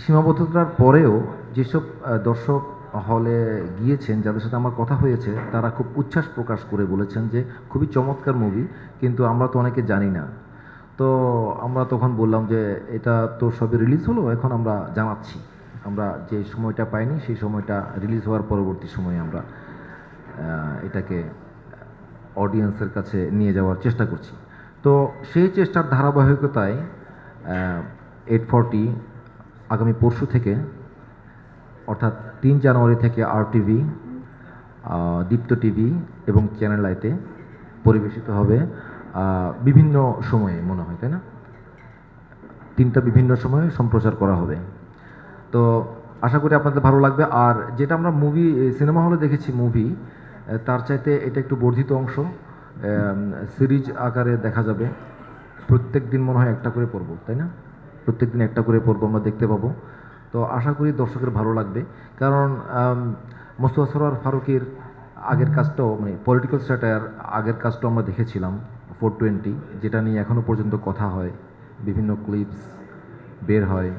সীমাবদ্ধতার পরেও যেসব দর্শক হলে গিয়েছেন, যাদের সাথে আমার কথা হয়েছে, তারা খুব উচ্ছ্বাস প্রকাশ করে বলেছেন যে খুবই চমৎকার মুভি, কিন্তু আমরা তো অনেকে জানি না। তো আমরা তখন বললাম যে এটা তো সবে রিলিজ হলো, এখন আমরা জানাচ্ছি। আমরা যে সময়টা পাইনি সেই সময়টা রিলিজ হওয়ার পরবর্তী সময়ে আমরা এটাকে অডিয়েন্সের কাছে নিয়ে যাওয়ার চেষ্টা করছি। তো সেই চেষ্টার ধারাবাহিকতায় 840 আগামী পরশু থেকে, অর্থাৎ 3 জানুয়ারি থেকে RTV, দীপ্ত টিভি এবং চ্যানেল আইতে পরিবেশিত হবে বিভিন্ন সময়ে, মনে হয় তাই না, 3টা বিভিন্ন সময়ে সম্প্রচার করা হবে। তো আশা করি আপনাদের ভালো লাগবে। আর যেটা আমরা সিনেমা হলে দেখেছি মুভি, তার চাইতে এটা একটু বর্ধিত অংশ, সিরিজ আকারে দেখা যাবে। প্রত্যেক দিন মনে হয় একটা করে পর্ব, তাই না? প্রত্যেক দিন একটা করে পর্ব আমরা দেখতে পাবো। তো আশা করি দর্শকের ভালো লাগবে, কারণ মোস্তফা সরোয়ার ফারুকীর আগের কাজটাও, মানে পলিটিক্যাল স্যাটায়ার আগের কাজটাও আমরা দেখেছিলাম 420, যেটা নিয়ে এখনও পর্যন্ত কথা হয়, বিভিন্ন ক্লিপস বের হয়,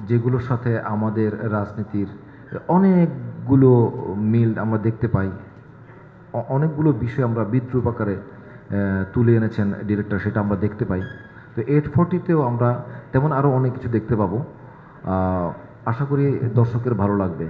যেগুলোর সাথে আমাদের রাজনীতির অনেকগুলো মিল আমরা দেখতে পাই। অনেকগুলো বিষয় আমরা বিদ্রূপ আকারে তুলে এনেছেন ডিরেক্টর, সেটা আমরা দেখতে পাই। তো 840তেও আমরা তেমন আরও অনেক কিছু দেখতে পাবো। আশা করি দর্শকের ভালো লাগবে।